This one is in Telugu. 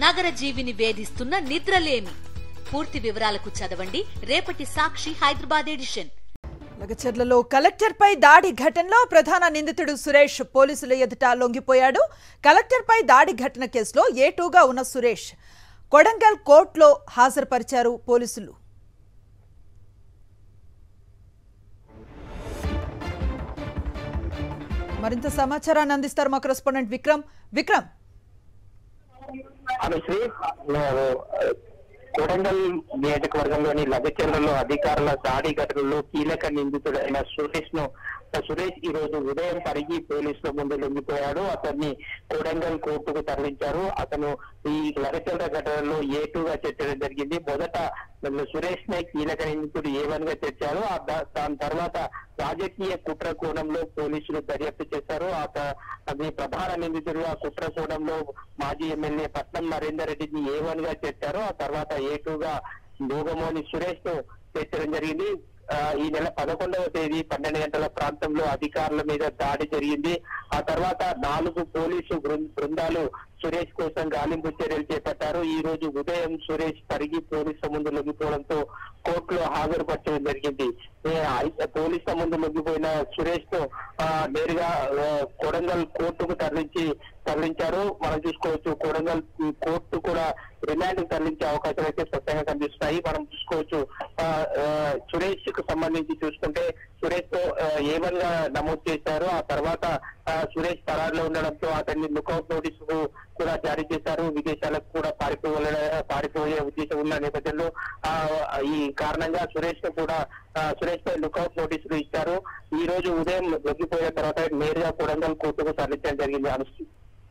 నగర జీవిని వేధిస్తున్న నిద్రలేమి. పూర్తి వివరాలకు చదవండి రేపటి సాక్షి హైదరాబాద్ ఎడిషన్. లగచర్లలో కలెక్టర్పై దాడి ఘటనలో ప్రధాన నిందితుడు సురేష్ పోలీసుల ఎదుట లొంగిపోయాడు. కలెక్టర్పై దాడి ఘటన కేసులో A2గా ఉన్న సురేష్ కొడంగల్ కోర్టులో హాజరుపరిచారు పోలీసులు. మరింత సమాచారాన్ని అందిస్తారు మా కరెస్పాండెంట్ విక్రమ్. కొడంగల్ నియోజకవర్గంలోని లగచర్లలో అధికారుల దాడి ఘటనలో కీలక నిందితుడైన సురేష్ ఈ రోజు ఉదయం పరిగి పోలీసుల ముందు లొంగిపోయాడు. అతన్ని కొడంగల్ కోర్టుకు తరలించారు. అతను ఈ లగచర్ల ఘటనలో A2గా చేర్చడం జరిగింది. మొదట సురేష్ నే కీలక నిందితుడు A1గా చేర్చారు. దాని తర్వాత రాజకీయ కుట్ర కోణంలో పోలీసులు దర్యాప్తు చేశారు. అది ప్రధాన నిందితుడుగా కుట్ర కోణంలో మాజీ ఎమ్మెల్యే పట్నం నరేందర్ రెడ్డిని A1గా చేర్చారు. ఆ తర్వాత A2గా భోగమోని సురేష్ ను చేర్చడం జరిగింది. ఈ నెల 11వ తేదీ 12 గంటల ప్రాంతంలో అధికారుల మీద దాడి జరిగింది. ఆ తర్వాత 4 పోలీసు బృందాలు సురేష్ కోసం గాలింపు చర్యలు చేపట్టారు. ఈ రోజు ఉదయం సురేష్ పరిగి పోలీసుల ముందు లొంగిపోవడంతో కోర్టులో హాజరుపరచడం జరిగింది. పోలీసుల ముందు లొంగిపోయిన సురేష్ ను నేరుగా కొడంగల్ కోర్టుకు తరలించారు. మనం చూసుకోవచ్చు కొడంగల్ కోర్టు కూడా రిమాండ్ కు తరలించే అవకాశాలు అయితే స్పష్టంగా కనిపిస్తున్నాయి. మనం చూసుకోవచ్చు సురేష్ కు సంబంధించి చూసుకుంటే సురేష్ తో A1గా నమోదు చేశారు. ఆ తర్వాత సురేష్ పరారులో ఉండడంతో అతన్ని లుకౌట్ నోటీసు కూడా జారీ చేశారు. విదేశాలకు కూడా పారిపోయే ఉద్దేశం ఉన్న నేపథ్యంలో ఈ కారణంగా సురేష్ పై లుకౌట్ నోటీసులు ఇచ్చారు. ఈ రోజు ఉదయం లొంగిపోయిన తర్వాత నేరుగా కొడంగల్ కోర్టుకు తరలించడం జరిగింది.